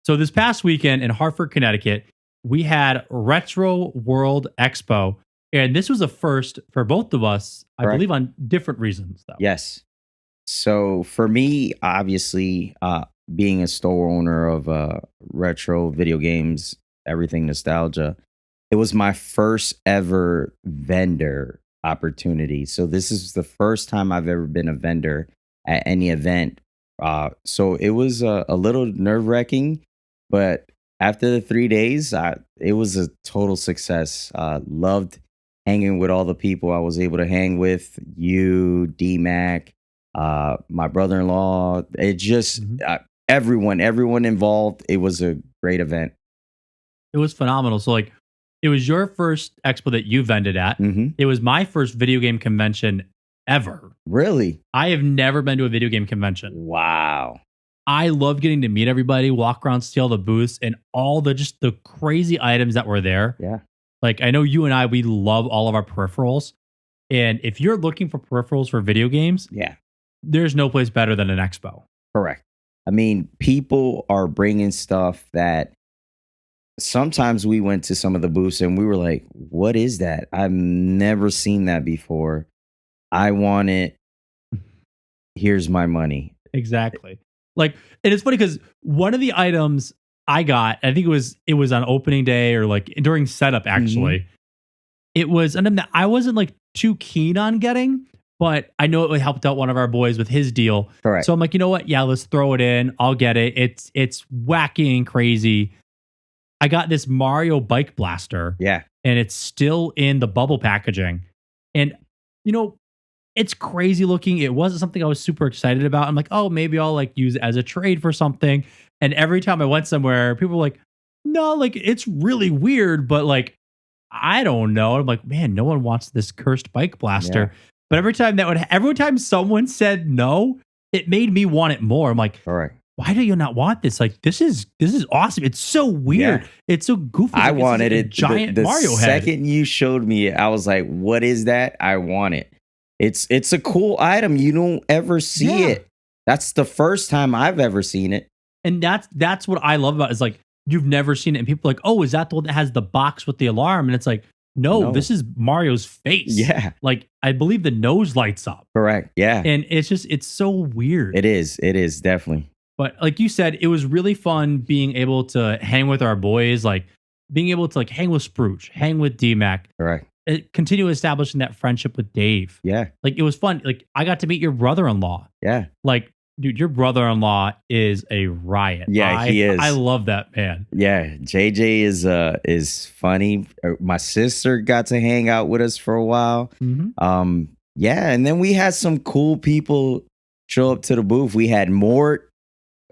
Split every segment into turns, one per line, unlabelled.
So this past weekend in Hartford, Connecticut, we had Retro World Expo. And this was a first for both of us, I
Correct.
believe, on different reasons, though.
Yes. So for me, obviously, being a store owner of retro video games, everything nostalgia, it was my first ever vendor opportunity. So this is the first time I've ever been a vendor at any event. So it was a little nerve wracking, but after the 3 days, it was a total success. Loved hanging with all the people I was able to hang with. You, D-Mac, my brother-in-law. It just
Mhm.
everyone involved. It was a great event.
It was phenomenal. So, like, it was your first expo that you vended at.
Hmm.
It was my first video game convention ever.
Really?
I have never been to a video game convention.
Wow.
I love getting to meet everybody, walk around, see all the booths, and all the crazy items that were there.
Yeah.
Like, I know you and I, we love all of our peripherals. And if you're looking for peripherals for video games,
Yeah.
there's no place better than an expo.
Correct. I mean, people are bringing stuff that sometimes we went to some of the booths and we were like, what is that? I've never seen that before. I want it. Here's my money.
Exactly. Like, and it's funny because one of the items I got, I think it was on opening day or like during setup actually. It was an item that I wasn't like too keen on getting, but I know it helped out one of our boys with his deal.
Correct.
So I'm like, you know what? Yeah, let's throw it in. I'll get it. It's wacky and crazy. I got this Mario bike blaster.
Yeah.
And it's still in the bubble packaging. And you know, it's crazy looking. It wasn't something I was super excited about. I'm like, oh, maybe I'll like use it as a trade for something. And every time I went somewhere, people were like, no, like it's really weird, but like I don't know. I'm like, man, no one wants this cursed bike blaster.
Yeah.
But every time someone said no, it made me want it more. I'm like,
All right.
why do you not want this? Like, this is awesome. It's so weird.
Yeah.
It's so goofy.
I
Like,
wanted
a
it.
giant
The
Mario head.
second you showed me it, I was like, what is that? I want it. It's a cool item. You don't ever see
Yeah.
it. That's the first time I've ever seen it.
And that's what I love about it, is like you've never seen it, and people are like, oh, is that the one that has the box with the alarm? And it's like, no, this is Mario's face.
Yeah.
Like I believe the nose lights up.
Correct. Yeah.
And it's so weird.
It is. It is definitely.
But like you said, it was really fun being able to hang with our boys, like being able to like hang with Sprooch, hang with D-Mac.
Correct.
Continue establishing that friendship with Dave.
Yeah.
Like it was fun. Like I got to meet your brother-in-law.
Yeah.
Like, dude, your brother-in-law is a riot.
Yeah, he is.
I love that man.
Yeah. JJ is funny. My sister got to hang out with us for a while.
Mhm.
Yeah, and then we had some cool people show up to the booth. We had Mort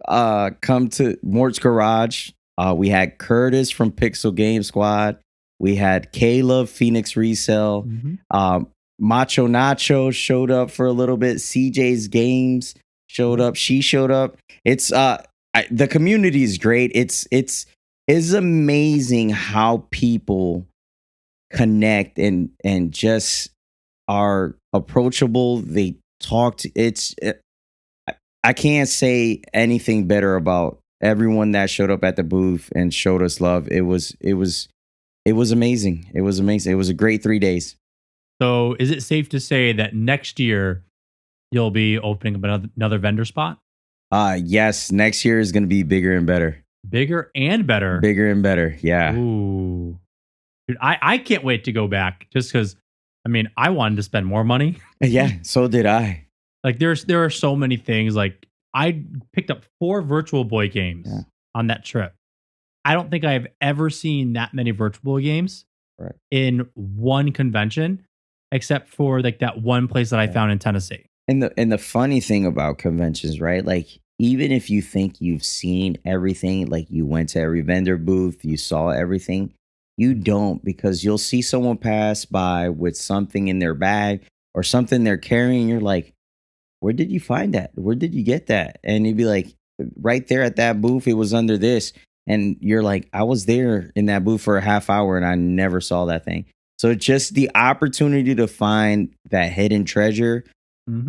come to Mort's Garage. We had Curtis from Pixel Game Squad. We had Caleb, Phoenix Resell.
Mhm.
Macho Nacho showed up for a little bit. CJ's Games showed up. She showed up. It's the community is great. It's amazing how people connect and just are approachable. They talk to I can't say anything better about everyone that showed up at the booth and showed us love. It was amazing. It was amazing. It was a great 3 days.
So is it safe to say that next year you'll be opening up another vendor spot?
Yes, next year is going to be bigger and better.
Bigger and better.
Bigger and better. Yeah.
Ooh. Dude, I can't wait to go back just because, I mean, I wanted to spend more money.
Yeah, so did I.
Like there are so many things. Like I picked up 4 Virtual Boy games on that trip. I don't think I've ever seen that many Virtual Boy games in one convention, except for like that one place that I found in Tennessee.
And the funny thing about conventions, right? Like even if you think you've seen everything, like you went to every vendor booth, you saw everything, you don't, because you'll see someone pass by with something in their bag or something they're carrying. You're like, where did you find that? Where did you get that? And you'd be like, right there at that booth, it was under this. And you're like, I was there in that booth for a half hour and I never saw that thing. So just the opportunity to find that hidden treasure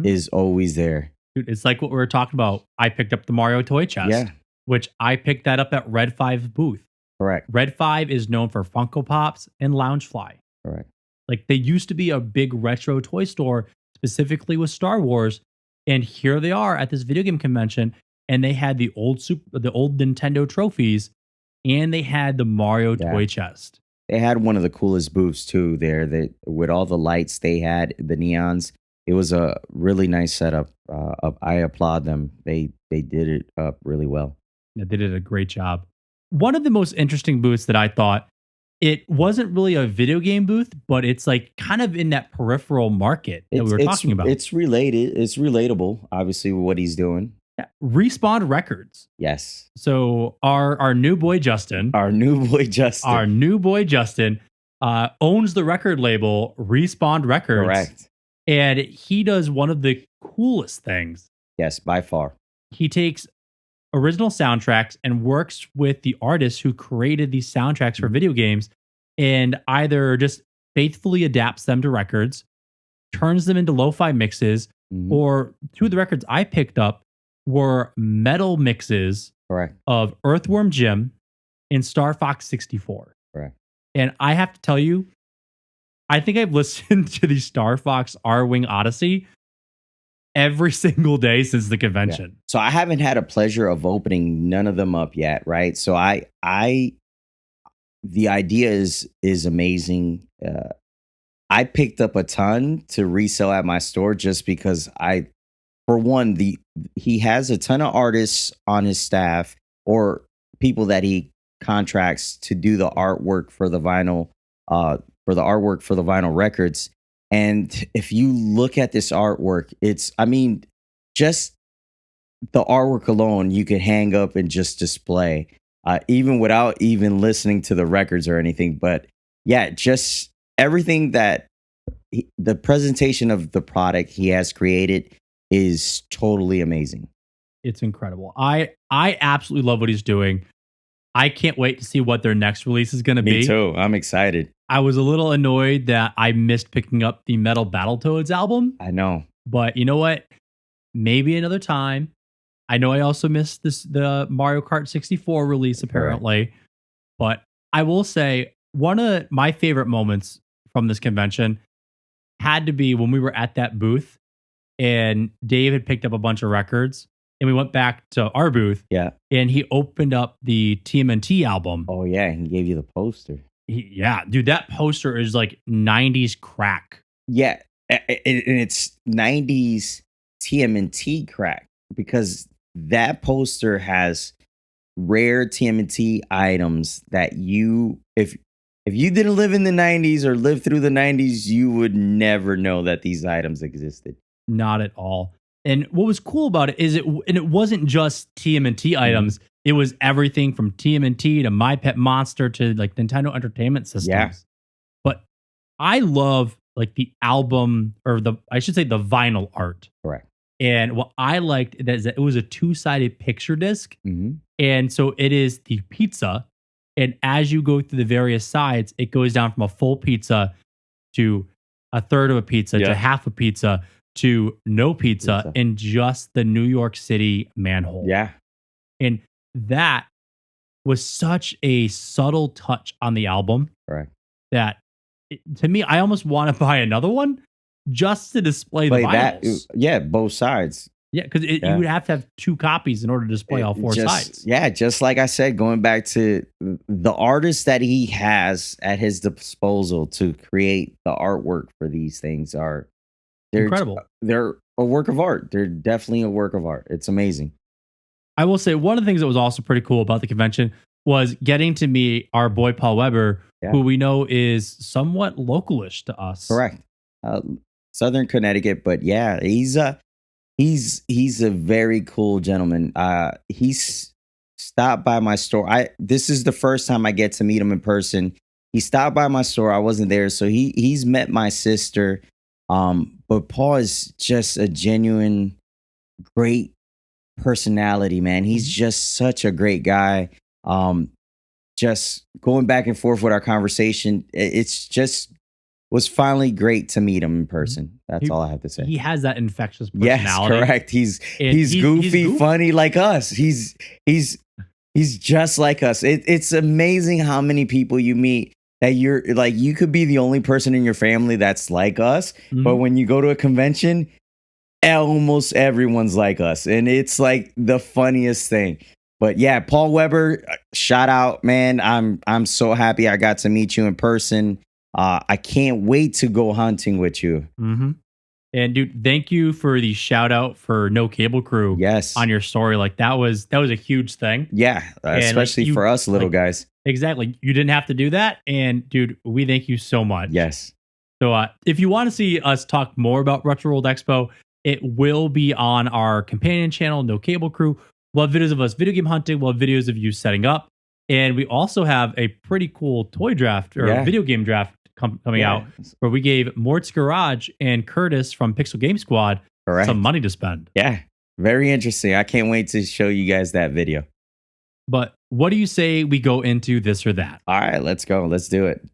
is always there.
Dude, it's like what we were talking about. I picked up the Mario toy chest.
Yeah.
which I picked that up at Red 5 booth.
Correct.
Red 5 is known for Funko Pops and Loungefly.
Correct.
Like they used to be a big retro toy store specifically with Star Wars, and here they are at this video game convention, and they had the old Nintendo trophies, and they had the Mario toy chest.
They had one of the coolest booths too there. That with all the lights they had, the neons. It was a really nice setup. I applaud them. They did it up really well.
Yeah, they did a great job. One of the most interesting booths that I thought, it wasn't really a video game booth, but it's like kind of in that peripheral market that we were talking about.
It's related. It's relatable, obviously, with what he's doing.
Yeah. Respawn Records.
Yes.
So our new boy Justin, owns the record label Respawn Records.
Correct.
And he does one of the coolest things.
Yes, by far.
He takes original soundtracks and works with the artists who created these soundtracks for video games, and either just faithfully adapts them to records, turns them into lo-fi mixes, or two of the records I picked up were metal mixes of Earthworm Jim and Star Fox 64.
Correct.
And I have to tell you, I think I've listened to the Star Fox R-Wing Odyssey every single day since the convention.
Yeah. So I haven't had a pleasure of opening none of them up yet, right? So the idea is amazing. I picked up a ton to resell at my store just because for one, he has a ton of artists on his staff or people that he contracts to do the artwork for the vinyl, for the vinyl records. And if you look at this artwork, just the artwork alone, you could hang up and just display, even without even listening to the records or anything. But yeah, just everything that the presentation of the product he has created is totally amazing.
It's incredible. I absolutely love what he's doing. I can't wait to see what their next release is going to be.
Me too. I'm excited.
I was a little annoyed that I missed picking up the Metal Battletoads album.
I know.
But you know what? Maybe another time. I know I also missed the Mario Kart 64 release, apparently. But I will say, one of my favorite moments from this convention had to be when we were at that booth and Dave had picked up a bunch of records. And we went back to our booth.
Yeah.
And he opened up the TMNT album.
Oh, yeah. He gave you the poster.
Yeah. Dude, that poster is like 90s crack.
Yeah. And it's 90s TMNT crack because that poster has rare TMNT items that if you didn't live in the 90s or live through the 90s, you would never know that these items existed.
Not at all. And what was cool about it is it wasn't just TMNT items. It was everything from TMNT to My Pet Monster to like Nintendo Entertainment Systems.
Yeah.
But I love like the album or I should say the vinyl art.
Correct.
And what I liked is that it was a 2-sided picture disc. And so it is the pizza. And as you go through the various sides, it goes down from a full pizza to a third of a pizza to half a pizza to no pizza in just the New York City manhole.
Yeah.
And that was such a subtle touch on the album.
Correct.
That to me, I almost want to buy another one just to display the vinyls.
Yeah, both sides.
Yeah, because you would have to have 2 copies in order to display all 4 sides.
Yeah, just like I said, going back to the artists that he has at his disposal to create the artwork for these things they're
incredible.
They're a work of art. They're definitely a work of art. It's amazing.
I will say one of the things that was also pretty cool about the convention was getting to meet our boy Paul Weber, who we know is somewhat localish to us.
Correct. Southern Connecticut, but yeah, he's a very cool gentleman. He's stopped by my store. This is the first time I get to meet him in person. He stopped by my store. I wasn't there, so he's met my sister. But Paul is just a genuine, great personality, man. He's just such a great guy. Just going back and forth with our conversation, it's just was finally great to meet him in person. That's all I have to say.
He has that infectious personality.
Yes, correct. He's goofy, funny like us. He's He's just like us. It's amazing how many people you meet that you're like, you could be the only person in your family that's like us. But
Mhm.
when you go to a convention, almost everyone's like us. And it's like the funniest thing. But yeah, Paul Weber, shout out, man. I'm so happy I got to meet you in person. I can't wait to go hunting with you.
Mhm. And dude, thank you for the shout out for No Cable Crew
Yes.
on your story. Like that was a huge thing.
Yeah.
And like
Especially
you
for us little
like
guys.
exactly, you didn't have to do that. And dude, we thank you so much.
Yes.
So if you want to see us talk more about RetroWorld Expo, it will be on our companion channel, No Cable Crew. We'll have videos of us video game hunting. We'll have videos of you setting up. And we also have a pretty cool toy draft or
Yeah.
video game draft coming
Yeah.
out where we gave Mort's Garage and Curtis from Pixel Game Squad
Correct.
some money to spend.
Yeah. Very interesting. I can't wait to show you guys that video.
But what do you say we go into this or that?
All right, let's go. Let's do it.